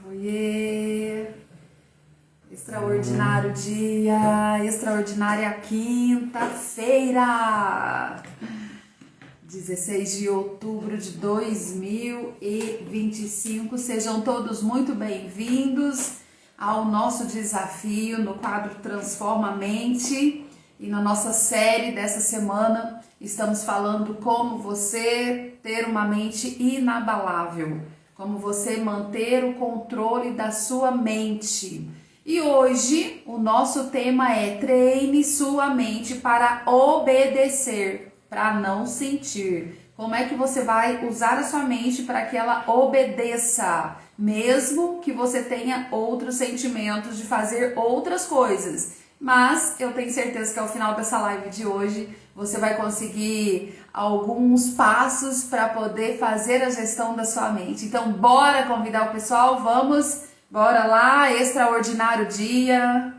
Oiê! Extraordinário dia, extraordinária quinta-feira, 16 de outubro de 2025. Sejam todos muito bem-vindos ao nosso desafio no quadro Transforma a Mente. E na nossa série dessa semana estamos falando como você ter uma mente inabalável, como você manter o controle da sua mente. E hoje o nosso tema é: treine sua mente para obedecer, para não sentir. Como é que você vai usar a sua mente para que ela obedeça, mesmo que você tenha outros sentimentos de fazer outras coisas? Mas eu tenho certeza que ao final dessa live de hoje você vai conseguir alguns passos para poder fazer a gestão da sua mente. Então bora convidar o pessoal, bora lá, extraordinário dia.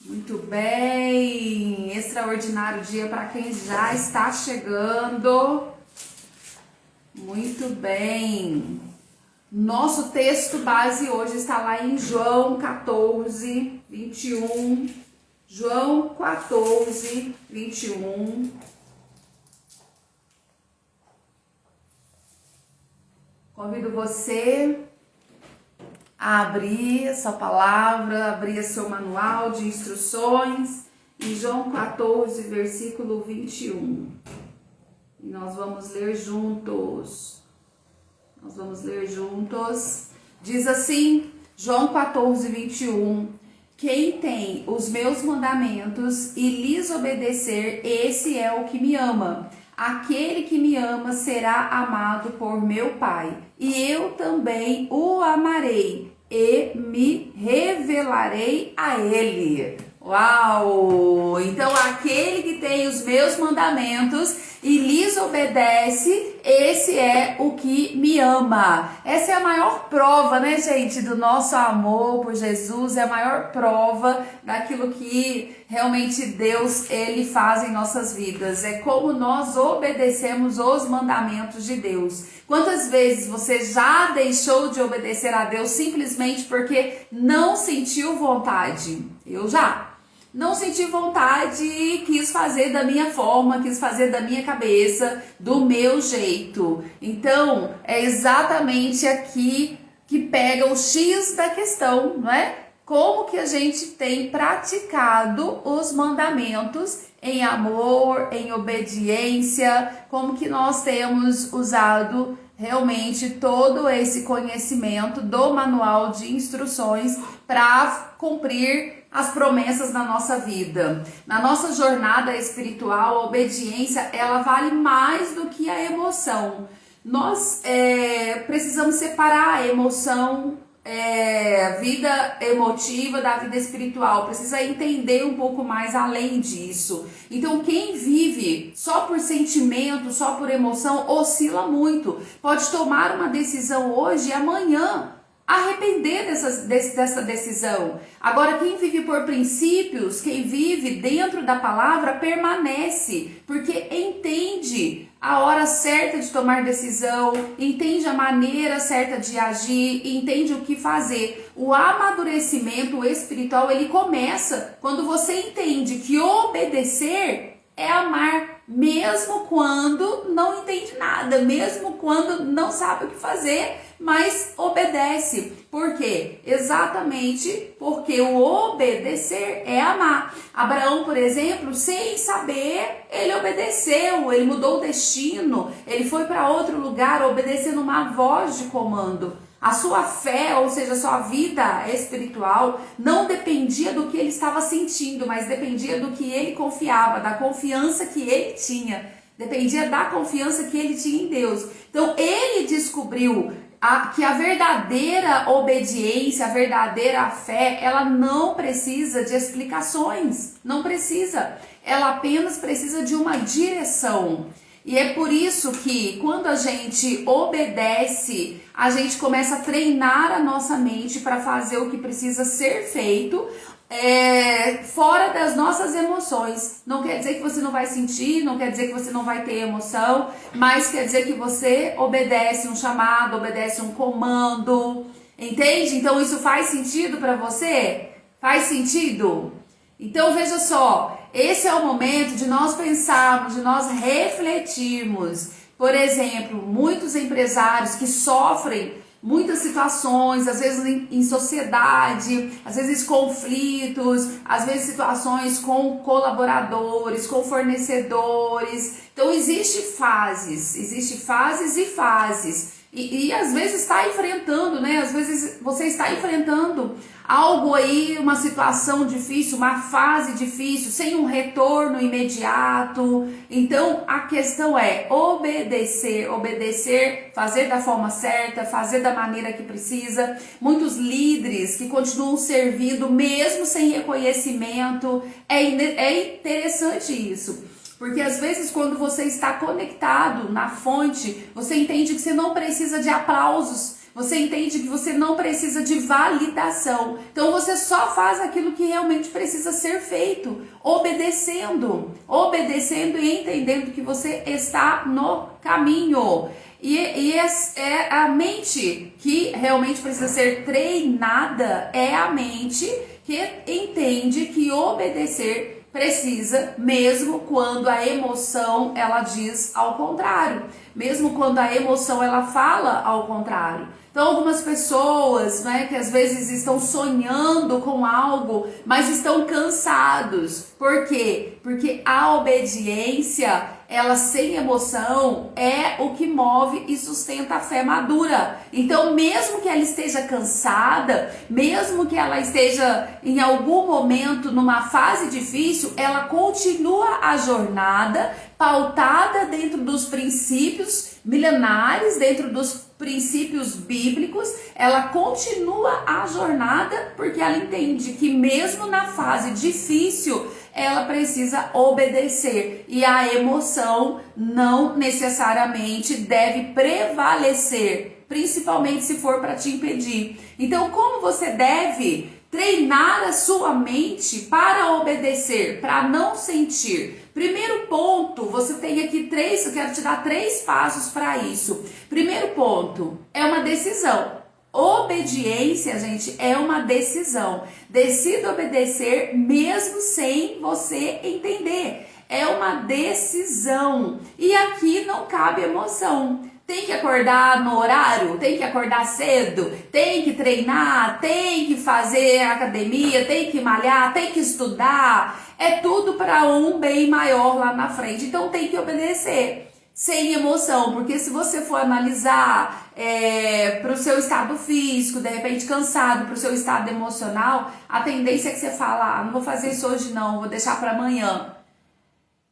Muito bem, extraordinário dia para quem já está chegando. Muito bem. Nosso texto base hoje está lá em João 14, 21. João 14, 21. Convido você a abrir essa palavra, abrir seu manual de instruções em João 14, versículo 21. E nós vamos ler juntos. Diz assim, João 14, 21. Quem tem os meus mandamentos e lhes obedecer, esse é o que me ama. Aquele que me ama será amado por meu Pai, e eu também o amarei e me revelarei a ele. Uau! Então aquele que tem os meus mandamentos e lhes obedece, esse é o que me ama. Essa é a maior prova, né, gente, do nosso amor por Jesus, é a maior prova daquilo que realmente Deus, ele faz em nossas vidas. É como nós obedecemos os mandamentos de Deus. Quantas vezes você já deixou de obedecer a Deus simplesmente porque não sentiu vontade? Eu já. Não senti vontade e quis fazer da minha forma, quis fazer da minha cabeça, do meu jeito. Então, é exatamente aqui que pega o X da questão, não é? Como que a gente tem praticado os mandamentos em amor, em obediência, como que nós temos usado realmente todo esse conhecimento do manual de instruções para cumprir as promessas da nossa vida. Na nossa jornada espiritual, a obediência, ela vale mais do que a emoção. Nós precisamos separar a emoção, vida emotiva da vida espiritual. Precisa entender um pouco mais além disso. Então quem vive só por sentimento, só por emoção, oscila muito. Pode tomar uma decisão hoje e amanhã arrepender dessa decisão. Agora, quem vive por princípios, quem vive dentro da palavra, permanece, porque entende a hora certa de tomar decisão, entende a maneira certa de agir, entende o que fazer. O amadurecimento espiritual, ele começa quando você entende que obedecer é amar, mesmo quando não entende nada, mesmo quando não sabe o que fazer, mas obedece. Por quê? Exatamente porque o obedecer é amar. Abraão, por exemplo, sem saber, ele obedeceu, ele mudou o destino, ele foi para outro lugar obedecendo uma voz de comando. A sua fé, ou seja, a sua vida espiritual, não dependia do que ele estava sentindo, mas dependia do que ele confiava, da confiança que ele tinha. Dependia da confiança que ele tinha em Deus. Então, ele descobriu que a verdadeira obediência, a verdadeira fé, ela não precisa de explicações. Não precisa. Ela apenas precisa de uma direção. E é por isso que quando a gente obedece, a gente começa a treinar a nossa mente para fazer o que precisa ser feito fora das nossas emoções. Não quer dizer que você não vai sentir, não quer dizer que você não vai ter emoção, mas quer dizer que você obedece um chamado, obedece um comando, entende? Então isso faz sentido para você? Faz sentido? Então veja só, esse é o momento de nós pensarmos, de nós refletirmos. Por exemplo, muitos empresários que sofrem muitas situações, às vezes em sociedade, às vezes conflitos, às vezes situações com colaboradores, com fornecedores. Então existe fases e fases. E às vezes está enfrentando, né? Às vezes você está enfrentando algo aí, uma situação difícil, uma fase difícil, sem um retorno imediato. Então a questão é obedecer, fazer da forma certa, fazer da maneira que precisa. Muitos líderes que continuam servindo mesmo sem reconhecimento, é interessante isso. Porque às vezes quando você está conectado na fonte, você entende que você não precisa de aplausos, você entende que você não precisa de validação. Então você só faz aquilo que realmente precisa ser feito, obedecendo e entendendo que você está no caminho. E é a mente que realmente precisa ser treinada, é a mente que entende que obedecer precisa, mesmo quando a emoção ela diz ao contrário, mesmo quando a emoção ela fala ao contrário. Então algumas pessoas, né, que às vezes estão sonhando com algo, mas estão cansados. Por quê? Porque a obediência, ela sem emoção, é o que move e sustenta a fé madura. Então mesmo que ela esteja cansada, mesmo que ela esteja em algum momento numa fase difícil, ela continua a jornada pautada dentro dos princípios milenares, dentro dos princípios bíblicos. Ela continua a jornada porque ela entende que mesmo na fase difícil, ela precisa obedecer e a emoção não necessariamente deve prevalecer, principalmente se for para te impedir. Então, como você deve treinar a sua mente para obedecer, para não sentir? Primeiro ponto, você tem aqui eu quero te dar 3 passos para isso. Primeiro ponto, é uma decisão. Obediência, gente, é uma decisão. Decida obedecer mesmo sem você entender. É uma decisão. E aqui não cabe emoção. Tem que acordar no horário, tem que acordar cedo, tem que treinar, tem que fazer academia, tem que malhar, tem que estudar. É tudo para um bem maior lá na frente. Então tem que obedecer sem emoção, porque se você for analisar para o seu estado físico, de repente cansado, para o seu estado emocional, a tendência é que você fala, não vou fazer isso hoje não, vou deixar para amanhã.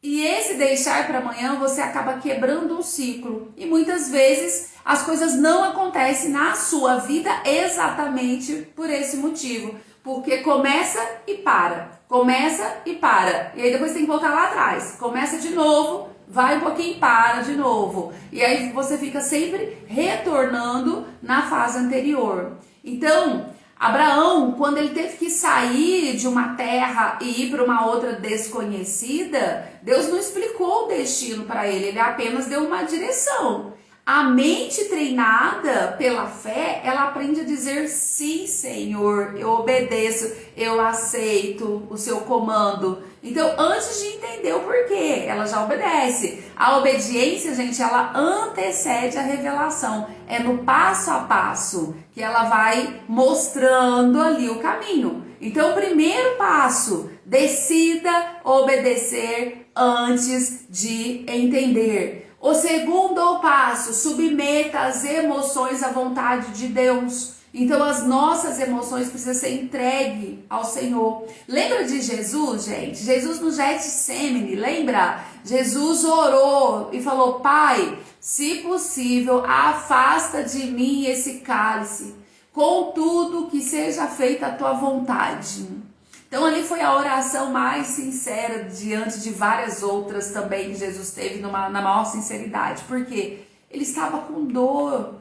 E esse deixar para amanhã, você acaba quebrando um ciclo. E muitas vezes as coisas não acontecem na sua vida exatamente por esse motivo. Porque começa e para. Começa e para. E aí depois tem que voltar lá atrás. Começa de novo, vai um pouquinho e para de novo. E aí você fica sempre retornando na fase anterior. Então, Abraão, quando ele teve que sair de uma terra e ir para uma outra desconhecida, Deus não explicou o destino para ele, ele apenas deu uma direção. A mente treinada pela fé, ela aprende a dizer sim, Senhor, eu obedeço, eu aceito o seu comando. Então, antes de entender o porquê, ela já obedece. A obediência, gente, ela antecede a revelação. É no passo a passo que ela vai mostrando ali o caminho. Então, o primeiro passo, decida obedecer antes de entender. O segundo passo, submeta as emoções à vontade de Deus. Então as nossas emoções precisam ser entregues ao Senhor. Lembra de Jesus, gente? Jesus no Getsêmani, lembra? Jesus orou e falou: Pai, se possível, afasta de mim esse cálice. Contudo, que seja feita a tua vontade. Então ali foi a oração mais sincera diante de várias outras também que Jesus teve na maior sinceridade. Porque ele estava com dor,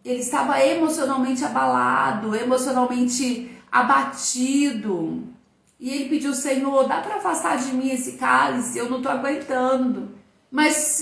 ele estava emocionalmente abalado, emocionalmente abatido. E ele pediu: Senhor, dá para afastar de mim esse cálice, eu não estou aguentando. Mas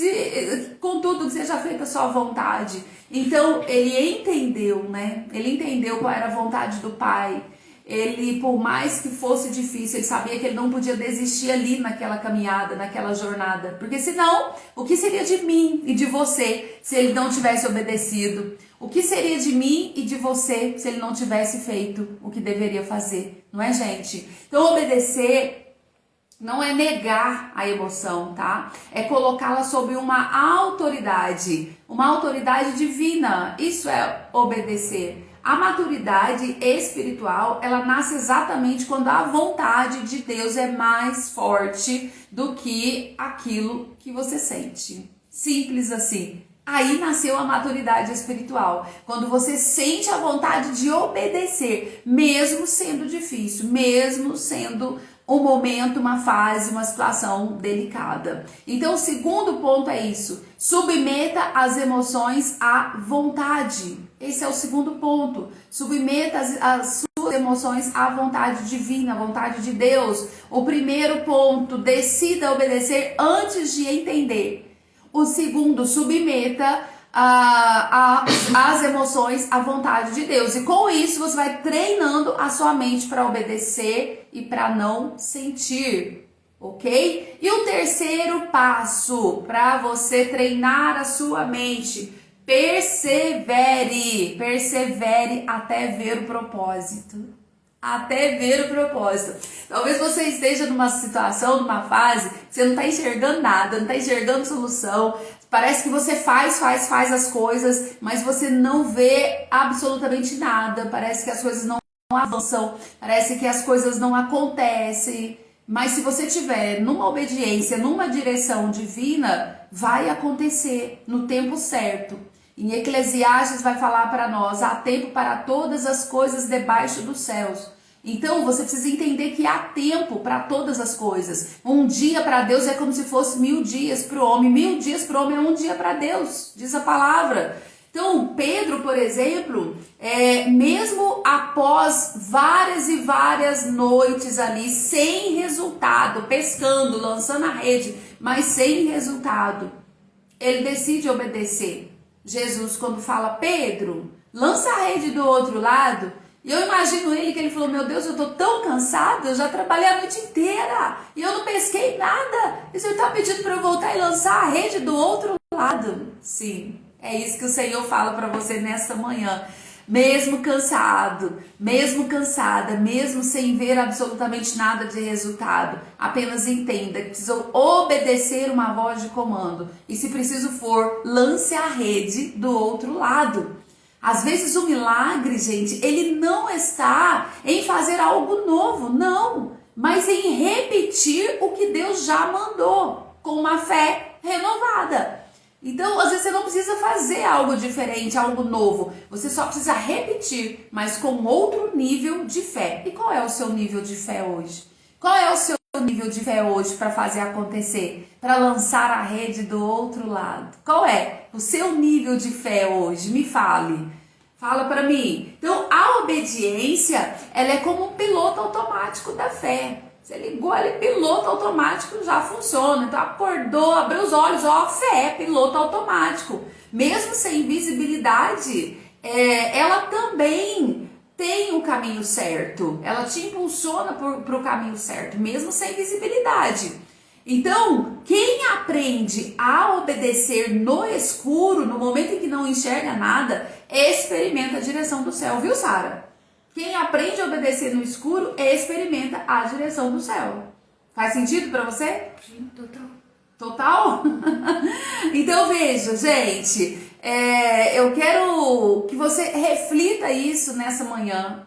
contudo que seja feita a sua vontade. Então ele entendeu, né? Ele entendeu qual era a vontade do Pai. Ele, por mais que fosse difícil, ele sabia que ele não podia desistir ali naquela caminhada, naquela jornada. Porque senão, o que seria de mim e de você se ele não tivesse obedecido? O que seria de mim e de você se ele não tivesse feito o que deveria fazer? Não é, gente? Então, obedecer não é negar a emoção, tá? É colocá-la sob uma autoridade divina. Isso é obedecer. A maturidade espiritual, ela nasce exatamente quando a vontade de Deus é mais forte do que aquilo que você sente. Simples assim. Aí nasceu a maturidade espiritual. Quando você sente a vontade de obedecer, mesmo sendo difícil, mesmo sendo um momento, uma fase, uma situação delicada. Então, o segundo ponto é isso. Submeta as emoções à vontade. Esse é o segundo ponto. Submeta as suas emoções à vontade divina, à vontade de Deus. O primeiro ponto, decida obedecer antes de entender. O segundo, submeta as emoções à vontade de Deus. E com isso você vai treinando a sua mente para obedecer e para não sentir, ok? E o terceiro passo para você treinar a sua mente: persevere até ver o propósito. Até ver o propósito. Talvez você esteja numa situação, numa fase, que você não está enxergando nada, não está enxergando solução. Parece que você faz as coisas, mas você não vê absolutamente nada. Parece que as coisas não avançam, parece que as coisas não acontecem. Mas se você tiver numa obediência, numa direção divina, vai acontecer no tempo certo. Em Eclesiastes vai falar para nós: há tempo para todas as coisas debaixo dos céus. Então você precisa entender que há tempo para todas as coisas. Um dia para Deus é como se fosse 1000 dias para o homem. 1000 dias para o homem é um dia para Deus, diz a palavra. Então Pedro, por exemplo, mesmo após várias e várias noites ali, sem resultado, pescando, lançando a rede, mas sem resultado, ele decide obedecer. Jesus, quando fala: Pedro, lança a rede do outro lado. E eu imagino ele que ele falou: meu Deus, eu tô tão cansado, eu já trabalhei a noite inteira e eu não pesquei nada. E o Senhor tá pedindo para eu voltar e lançar a rede do outro lado? Sim, é isso que o Senhor fala para você nesta manhã. Mesmo cansado, mesmo cansada, mesmo sem ver absolutamente nada de resultado, apenas entenda que precisa obedecer uma voz de comando. E se preciso for, lance a rede do outro lado. Às vezes o milagre, gente, ele não está em fazer algo novo, não, mas em repetir o que Deus já mandou, com uma fé renovada. Então, às vezes você não precisa fazer algo diferente, algo novo, você só precisa repetir, mas com outro nível de fé. E qual é o seu nível de fé hoje? Qual é o seu nível de fé hoje para fazer acontecer, para lançar a rede do outro lado? Qual é o seu nível de fé hoje? Me fale. Fala para mim. Então, a obediência, ela é como um piloto automático da fé. Você ligou ali, piloto automático já funciona. Então acordou, abriu os olhos, ó, fé, piloto automático. Mesmo sem visibilidade, ela também tem o caminho certo. Ela te impulsiona para o caminho certo, mesmo sem visibilidade. Então, quem aprende a obedecer no escuro, no momento em que não enxerga nada, experimenta a direção do céu, viu, Sara? Quem aprende a obedecer no escuro, experimenta a direção do céu. Faz sentido para você? Sim, total. Total? Então veja, gente, eu quero que você reflita isso nessa manhã.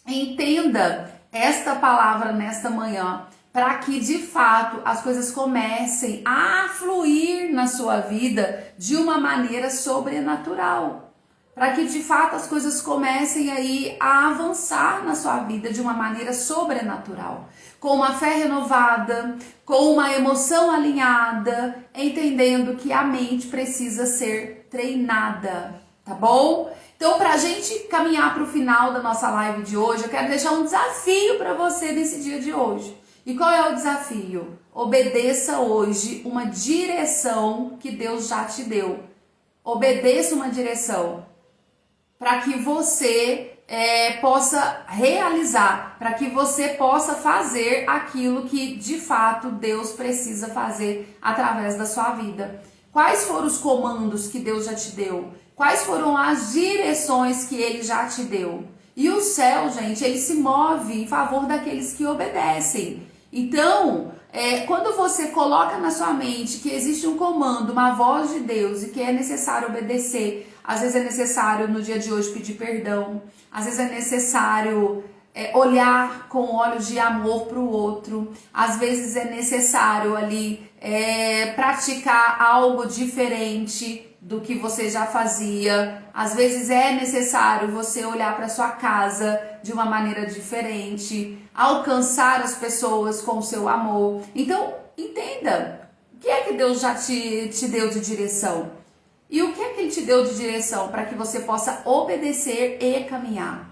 Entenda esta palavra nesta manhã, para que de fato as coisas comecem a fluir na sua vida de uma maneira sobrenatural. Para que de fato as coisas comecem aí a avançar na sua vida de uma maneira sobrenatural, com uma fé renovada, com uma emoção alinhada, entendendo que a mente precisa ser treinada, tá bom? Então, para a gente caminhar para o final da nossa live de hoje, eu quero deixar um desafio para você nesse dia de hoje. E qual é o desafio? Obedeça hoje uma direção que Deus já te deu. Obedeça uma direção para que você possa realizar, para que você possa fazer aquilo que de fato Deus precisa fazer através da sua vida. Quais foram os comandos que Deus já te deu? Quais foram as direções que Ele já te deu? E o céu, gente, ele se move em favor daqueles que obedecem. Então, quando você coloca na sua mente que existe um comando, uma voz de Deus e que é necessário obedecer, às vezes é necessário no dia de hoje pedir perdão, às vezes é necessário olhar com olhos de amor para o outro, às vezes é necessário ali praticar algo diferente do que você já fazia, às vezes é necessário você olhar para sua casa de uma maneira diferente, alcançar as pessoas com o seu amor. Então, entenda, o que é que Deus já te deu de direção? E o que é que Ele te deu de direção para que você possa obedecer e caminhar?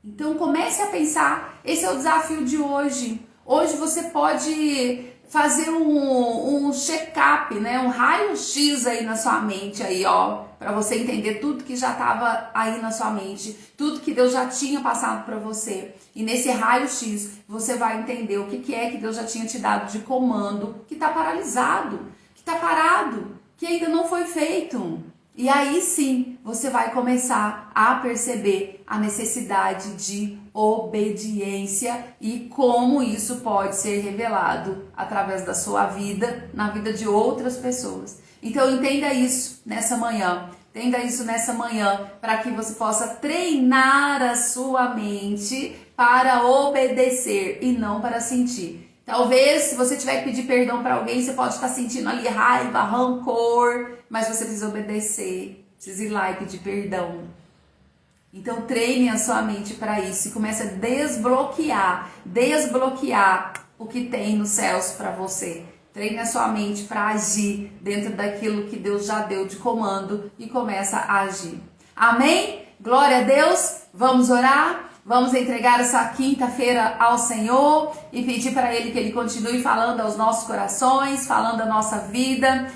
Então comece a pensar, esse é o desafio de hoje. Hoje você pode fazer um check-up, né? Um raio-x aí na sua mente, aí, ó, para você entender tudo que já estava aí na sua mente, tudo que Deus já tinha passado para você. E nesse raio-x você vai entender o que é que Deus já tinha te dado de comando, que está paralisado, que está parado, que ainda não foi feito. E aí sim, você vai começar a perceber a necessidade de obediência e como isso pode ser revelado através da sua vida, na vida de outras pessoas. Então entenda isso nessa manhã. Entenda isso nessa manhã, para que você possa treinar a sua mente para obedecer e não para sentir. Talvez, se você tiver que pedir perdão para alguém, você pode estar sentindo ali raiva, rancor, mas você precisa obedecer, precisa ir lá e pedir perdão. Então treine a sua mente para isso e comece a desbloquear o que tem nos céus para você. Treine a sua mente para agir dentro daquilo que Deus já deu de comando e começa a agir. Amém? Glória a Deus. Vamos orar? Vamos entregar essa quinta-feira ao Senhor e pedir para Ele que Ele continue falando aos nossos corações, falando a nossa vida,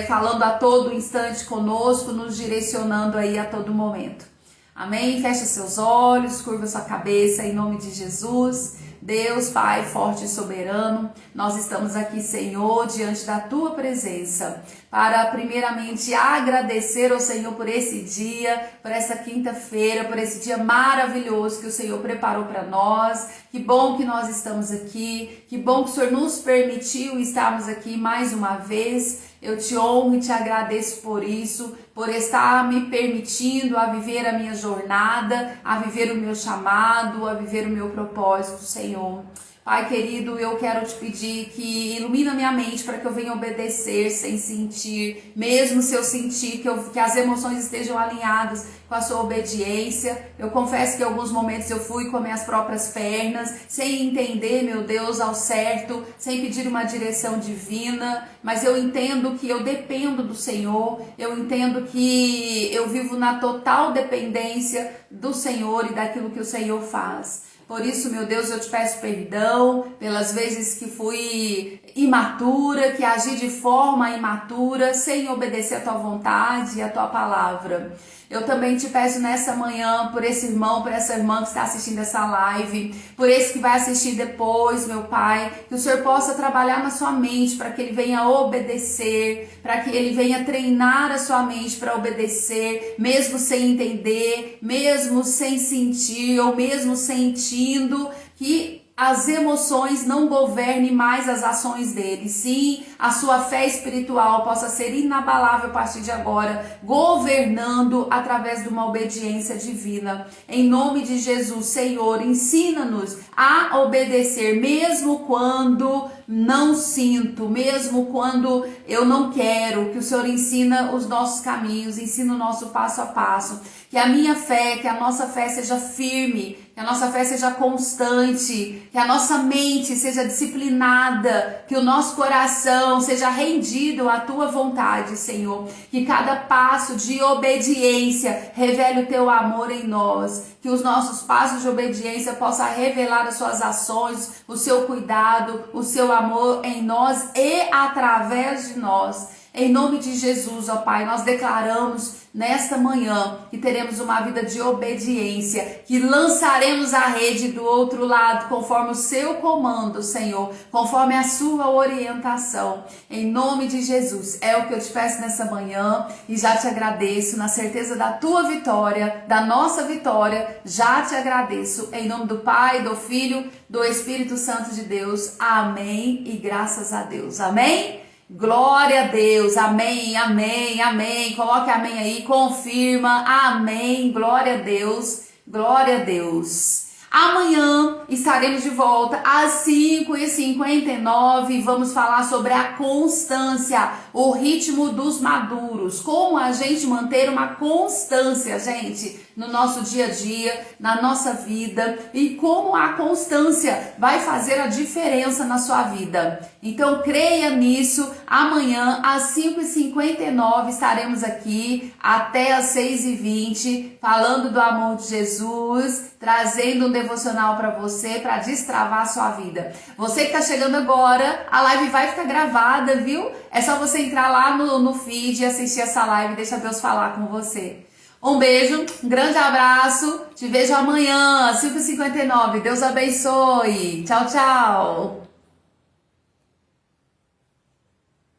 falando a todo instante conosco, nos direcionando aí a todo momento. Amém? Feche seus olhos, curva sua cabeça em nome de Jesus. Deus, Pai forte e soberano, nós estamos aqui, Senhor, diante da Tua presença, para primeiramente agradecer ao Senhor por esse dia, por essa quinta-feira, por esse dia maravilhoso que o Senhor preparou para nós. Que bom que nós estamos aqui, que bom que o Senhor nos permitiu estarmos aqui mais uma vez. Eu te honro e te agradeço por isso, por estar me permitindo a viver a minha jornada, a viver o meu chamado, a viver o meu propósito, Senhor. Pai querido, eu quero te pedir que ilumina minha mente para que eu venha obedecer sem sentir, mesmo se eu sentir que as emoções estejam alinhadas com a sua obediência. Eu confesso que em alguns momentos eu fui com minhas próprias pernas, sem entender, meu Deus, ao certo, sem pedir uma direção divina, mas eu entendo que eu dependo do Senhor, eu entendo que eu vivo na total dependência do Senhor e daquilo que o Senhor faz. Por isso, meu Deus, eu te peço perdão pelas vezes que fui imatura, que agi de forma imatura, sem obedecer a tua vontade e a tua palavra. Eu também te peço nessa manhã por esse irmão, por essa irmã que está assistindo essa live, por esse que vai assistir depois, meu Pai, que o Senhor possa trabalhar na sua mente para que ele venha obedecer, para que ele venha treinar a sua mente para obedecer, mesmo sem entender, mesmo sem sentir ou mesmo sentindo, que as emoções não governem mais as ações dele. Sim, a sua fé espiritual possa ser inabalável a partir de agora, governando através de uma obediência divina. Em nome de Jesus, Senhor, ensina-nos a obedecer, mesmo quando não sinto, mesmo quando eu não quero, que o Senhor ensina os nossos caminhos, ensina o nosso passo a passo, que a minha fé, que a nossa fé seja firme, que a nossa fé seja constante, que a nossa mente seja disciplinada, que o nosso coração seja rendido à tua vontade, Senhor, que cada passo de obediência revele o teu amor em nós, que os nossos passos de obediência possam revelar as suas ações, o seu cuidado, o seu amor em nós e através de nós. Em nome de Jesus, ó Pai, nós declaramos nesta manhã que teremos uma vida de obediência, que lançaremos a rede do outro lado conforme o seu comando, Senhor, conforme a sua orientação. Em nome de Jesus, é o que eu te peço nessa manhã e já te agradeço na certeza da tua vitória, da nossa vitória, já te agradeço. Em nome do Pai, do Filho, do Espírito Santo de Deus. Amém e graças a Deus. Amém? Glória a Deus, amém, amém, amém. Coloque amém aí, confirma, amém, glória a Deus, glória a Deus. Amanhã estaremos de volta às 5h59. Vamos falar sobre a constância, o ritmo dos maduros. Como a gente manter uma constância, gente, no nosso dia a dia, na nossa vida. E como a constância vai fazer a diferença na sua vida. Então creia nisso. Amanhã às 5h59 estaremos aqui até às 6h20 falando do amor de Jesus, trazendo um devocional para você, para destravar a sua vida. Você que está chegando agora, a live vai ficar gravada, viu? É só você entrar lá no feed e assistir essa live, deixa Deus falar com você. Um beijo, um grande abraço, te vejo amanhã, às 5h59. Deus abençoe. Tchau, tchau.